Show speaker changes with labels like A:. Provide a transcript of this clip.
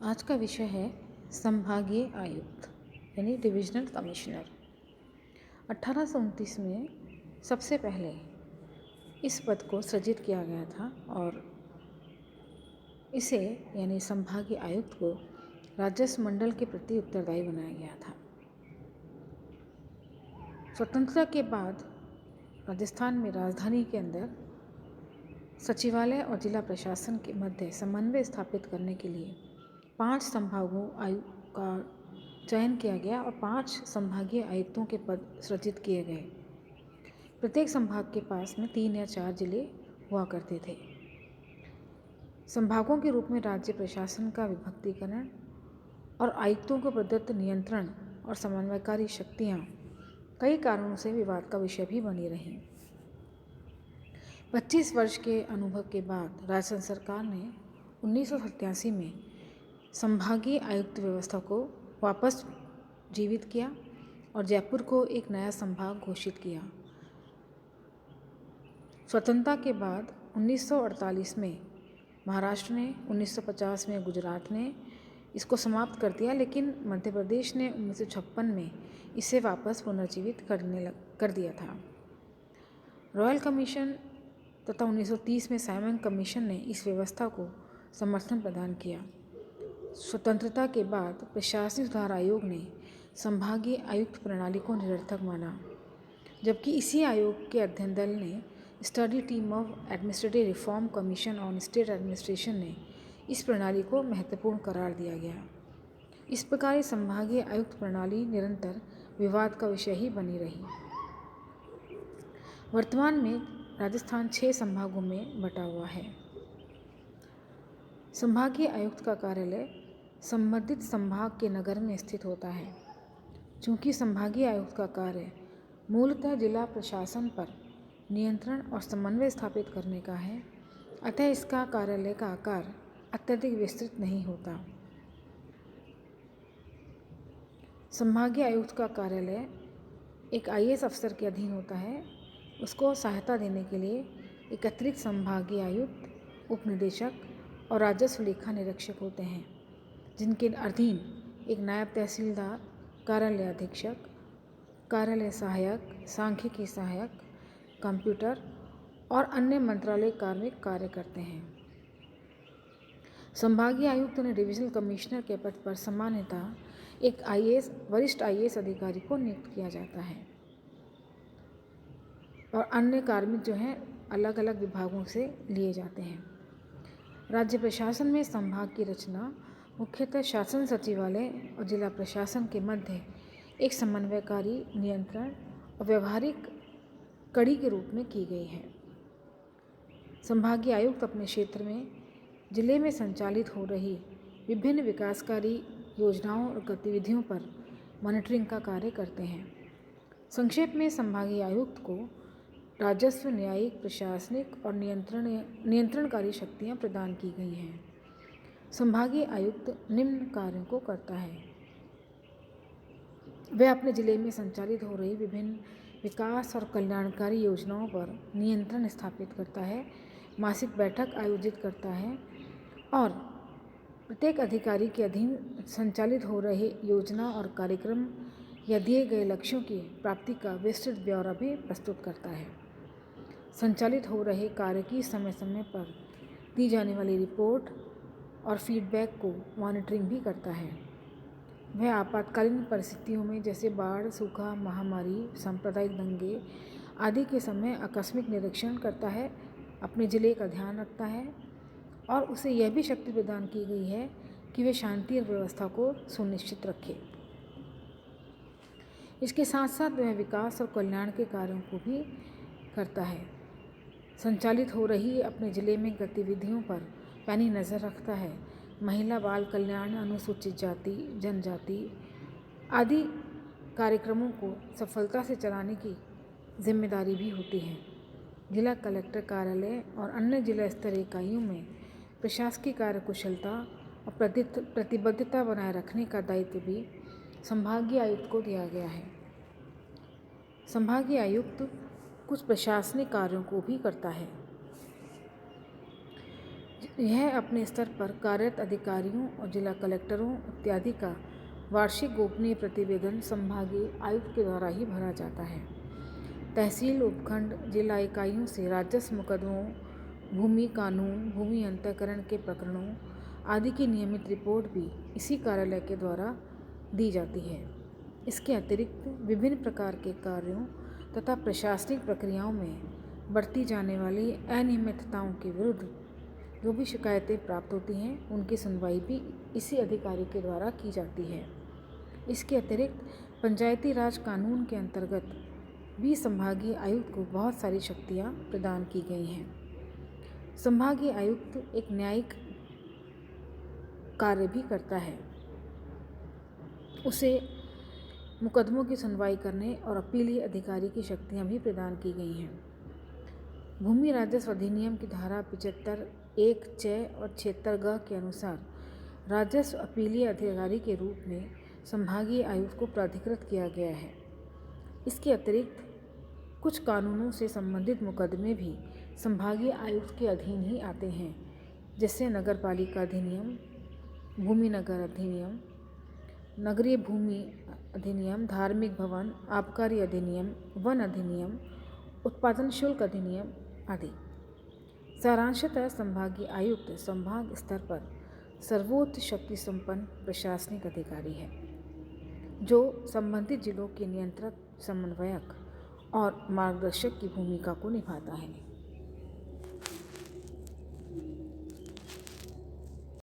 A: आज का विषय है संभागीय आयुक्त यानी डिविजनल कमिश्नर। 1829 में सबसे पहले इस पद को सृजित किया गया था और इसे यानी संभागीय आयुक्त को राजस्व मंडल के प्रति उत्तरदायी बनाया गया था। स्वतंत्रता के बाद राजस्थान में राजधानी के अंदर सचिवालय और जिला प्रशासन के मध्य समन्वय स्थापित करने के लिए 5 संभागों आयुक्त का चयन किया गया और 5 संभागीय आयुक्तों के पद सृजित किए गए। प्रत्येक संभाग के पास में 3 या 4 जिले हुआ करते थे। संभागों के रूप में राज्य प्रशासन का विभक्तीकरण और आयुक्तों को प्रदत्त नियंत्रण और समन्वयकारी शक्तियाँ कई कारणों से विवाद का विषय भी बनी रहीं। 25 वर्ष के अनुभव के बाद राजस्थान सरकार ने 1987 में संभागीय आयुक्त व्यवस्था को वापस जीवित किया और जयपुर को एक नया संभाग घोषित किया। स्वतंत्रता के बाद 1948 में महाराष्ट्र ने, 1950 में गुजरात ने इसको समाप्त कर दिया, लेकिन मध्य प्रदेश ने 1956 में इसे वापस पुनर्जीवित कर दिया था। रॉयल कमीशन तथा 1930 में साइमन कमीशन ने इस व्यवस्था को समर्थन प्रदान किया। स्वतंत्रता के बाद प्रशासनिक सुधार आयोग ने संभागीय आयुक्त प्रणाली को निरर्थक माना, जबकि इसी आयोग के अध्ययन दल ने study team of administrative reform commission on state administration ने इस प्रणाली को महत्वपूर्ण करार दिया गया। इस प्रकार संभागीय आयुक्त प्रणाली निरंतर विवाद का विषय ही बनी रही। वर्तमान में राजस्थान 6 संभागों में बटा हुआ है। संभागीय आयुक्त का कार्यालय संबंधित संभाग के नगर में स्थित होता है। चूँकि संभागीय आयुक्त का कार्य मूलतः जिला प्रशासन पर नियंत्रण और समन्वय स्थापित करने का है, अतः इसका कार्यालय का आकार अत्यधिक विस्तृत नहीं होता। संभागीय आयुक्त का कार्यालय एक आईएएस अफसर के अधीन होता है। उसको सहायता देने के लिए एक अतिरिक्त संभागीय आयुक्त, उपनिदेशक और राजस्व लेखा निरीक्षक होते हैं, जिनके अधीन एक नायब तहसीलदार, कार्यालय अधीक्षक, कार्यालय सहायक, सांख्यिकी सहायक, कंप्यूटर और अन्य मंत्रालय कार्मिक कार्य करते हैं। संभागीय आयुक्त ने डिविजनल कमिश्नर के पद पर सामान्यतः एक वरिष्ठ आईएएस अधिकारी को नियुक्त किया जाता है और अन्य कार्मिक जो हैं अलग अलग विभागों से लिए जाते हैं। राज्य प्रशासन में संभाग की रचना मुख्यतः शासन सचिवालय और जिला प्रशासन के मध्य एक समन्वयकारी, नियंत्रण और व्यवहारिक कड़ी के रूप में की गई है। संभागीय आयुक्त अपने क्षेत्र में जिले में संचालित हो रही विभिन्न विकासकारी योजनाओं और गतिविधियों पर मॉनिटरिंग का कार्य करते हैं। संक्षेप में संभागीय आयुक्त को राजस्व, न्यायिक, प्रशासनिक और नियंत्रणकारी शक्तियाँ प्रदान की गई हैं। संभागीय आयुक्त निम्न कार्यों को करता है। वह अपने जिले में संचालित हो रही विभिन्न विकास और कल्याणकारी योजनाओं पर नियंत्रण स्थापित करता है, मासिक बैठक आयोजित करता है और प्रत्येक अधिकारी के अधीन संचालित हो रहे योजना और कार्यक्रम या दिए गए लक्ष्यों की प्राप्ति का विस्तृत ब्यौरा भी प्रस्तुत करता है। संचालित हो रहे कार्य की समय समय पर दी जाने वाली रिपोर्ट और फीडबैक को मॉनिटरिंग भी करता है। वह आपातकालीन परिस्थितियों में जैसे बाढ़, सूखा, महामारी, सांप्रदायिक दंगे आदि के समय आकस्मिक निरीक्षण करता है, अपने जिले का ध्यान रखता है और उसे यह भी शक्ति प्रदान की गई है कि वे शांति और व्यवस्था को सुनिश्चित रखे। इसके साथ साथ वह विकास और कल्याण के कार्यों को भी करता है। संचालित हो रही अपने जिले में गतिविधियों पर पैनी नज़र रखता है। महिला बाल कल्याण, अनुसूचित जाति, जनजाति आदि कार्यक्रमों को सफलता से चलाने की जिम्मेदारी भी होती है। जिला कलेक्टर कार्यालय और अन्य जिला स्तरीय इकाइयों में प्रशासकीय कार्यकुशलता और प्रतिबद्धता बनाए रखने का दायित्व भी संभागीय आयुक्त को दिया गया है। संभागीय आयुक्त कुछ प्रशासनिक कार्यों को भी करता है। यह अपने स्तर पर कार्यरत अधिकारियों और जिला कलेक्टरों इत्यादि का वार्षिक गोपनीय प्रतिवेदन संभागीय आयुक्त के द्वारा ही भरा जाता है। तहसील, उपखंड, जिला इकाइयों से राजस्व मुकदमों, भूमि कानून, भूमि अंतःकरण के प्रकरणों आदि की नियमित रिपोर्ट भी इसी कार्यालय के द्वारा दी जाती है। इसके अतिरिक्त विभिन्न प्रकार के कार्यों तथा प्रशासनिक प्रक्रियाओं में बरती जाने वाली अनियमितताओं के विरुद्ध जो भी शिकायतें प्राप्त होती हैं उनकी सुनवाई भी इसी अधिकारी के द्वारा की जाती है। इसके अतिरिक्त पंचायती राज कानून के अंतर्गत भी संभागीय आयुक्त को बहुत सारी शक्तियाँ प्रदान की गई हैं। संभागीय आयुक्त एक न्यायिक कार्य भी करता है। उसे मुकदमों की सुनवाई करने और अपीलीय अधिकारी की शक्तियाँ भी प्रदान की गई हैं। भूमि राजस्व अधिनियम की धारा 75, 1, 6 और 76 ग के अनुसार राजस्व अपीलीय अधिकारी के रूप में संभागीय आयुक्त को प्राधिकृत किया गया है। इसके अतिरिक्त कुछ कानूनों से संबंधित मुकदमे भी संभागीय आयुक्त के अधीन ही आते हैं, जैसे नगर पालिका अधिनियम, भूमि नगर अधिनियम, नगरीय भूमि अधिनियम, धार्मिक भवन, आबकारी अधिनियम, वन अधिनियम, उत्पादन शुल्क अधिनियम आदि। सारांशतः संभागीय आयुक्त संभाग स्तर पर सर्वोच्च शक्ति संपन्न प्रशासनिक अधिकारी है, जो संबंधित जिलों के नियंत्रक, समन्वयक और मार्गदर्शक की भूमिका को निभाता है।